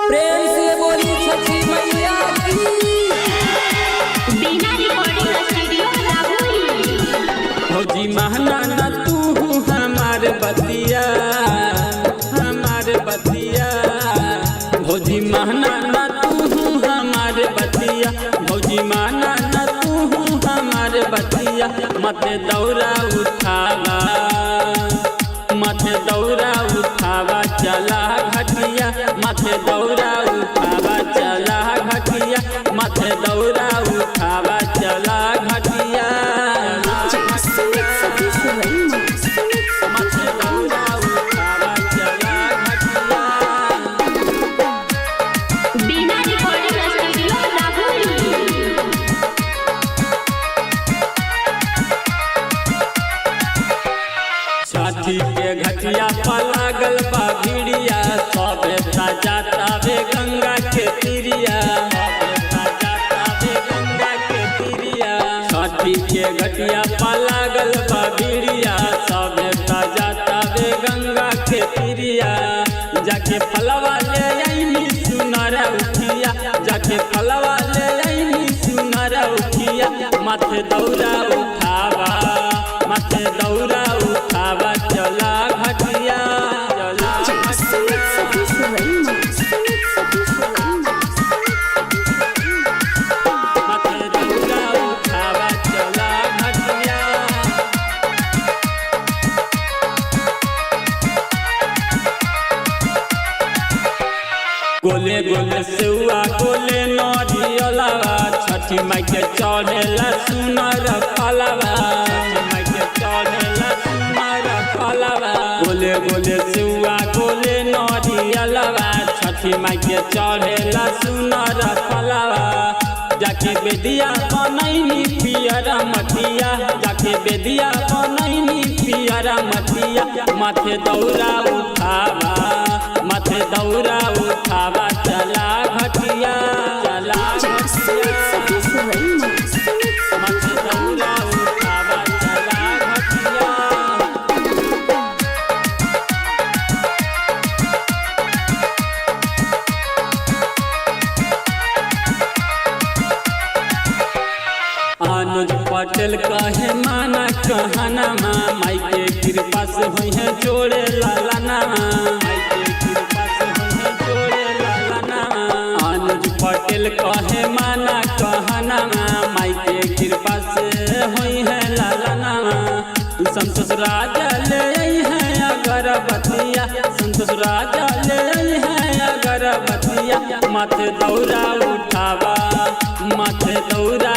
प्रेम से बोली छठी मैया की। बिना रिकॉर्डिंग स्टूडियो राहुल। भौजी महना न तू हमार बतिया, हमार बतिया। भौजी महना न तू हमार बतिया, भौजी महना न तू हमार बतिया। मत दौरा उठावा, मत दौरा उठावा चला घटिया, मत दौरा उठावा चला घटिया, मत दौरा उठावा चला घटिया। मत दौरा उठावा चला घटिया। बिना रिकॉर्डिंग स्टूडियो राहुल। छठी के घटिया पर लागल बा भिड़िया, सबे जाता वे गंगा के तीरिया, सबे जाता वे गंगा के तीरिया। छठी के घटिया पर लागल बा भिड़िया, सबे जाता वे गंगा के तीरिया। जाके फलवा ले आईनी सुनर उठिया, जाके फलवा ले आईनी सुनर उठिया। माथे दौरा उठावा, माथे दौरा उठावा चला घटिया, चला माथे दौरा उठावा चला घटिया। गोले गोले सेवा गोले नरियलवा, छठी माई के चढ़ेला सुनर फलवा, छठी माई के चढ़ेला सुनर फलवा। गोले गोले सेवा गोले नरियलवा, छठी माई के चढ़ेला सुनर फलवा। जाके बेदिया बनैनी पियर मटिया, जाके बेदिया बनैनी पियर मटिया। माथे दौरा उठावा, माथे दौरा उठावा चला घटिया, चला घटिया। माथे दौरा उठावा चला घटिया। अनुज पटेल कहे माना कहना, माई के कृपा से हुई है जोड़े लालाना, माई के कृपा से हुई है जोड़े लालाना। अनुज पटेल कहे माना कहना, माई के कृपा से हुई है लालाना। संतोष राजा ले आई है अगरबत्तिया, संतोष राजा ले आई है अगरबत्तिया। माथे दौरा उठावा, माथे दौरा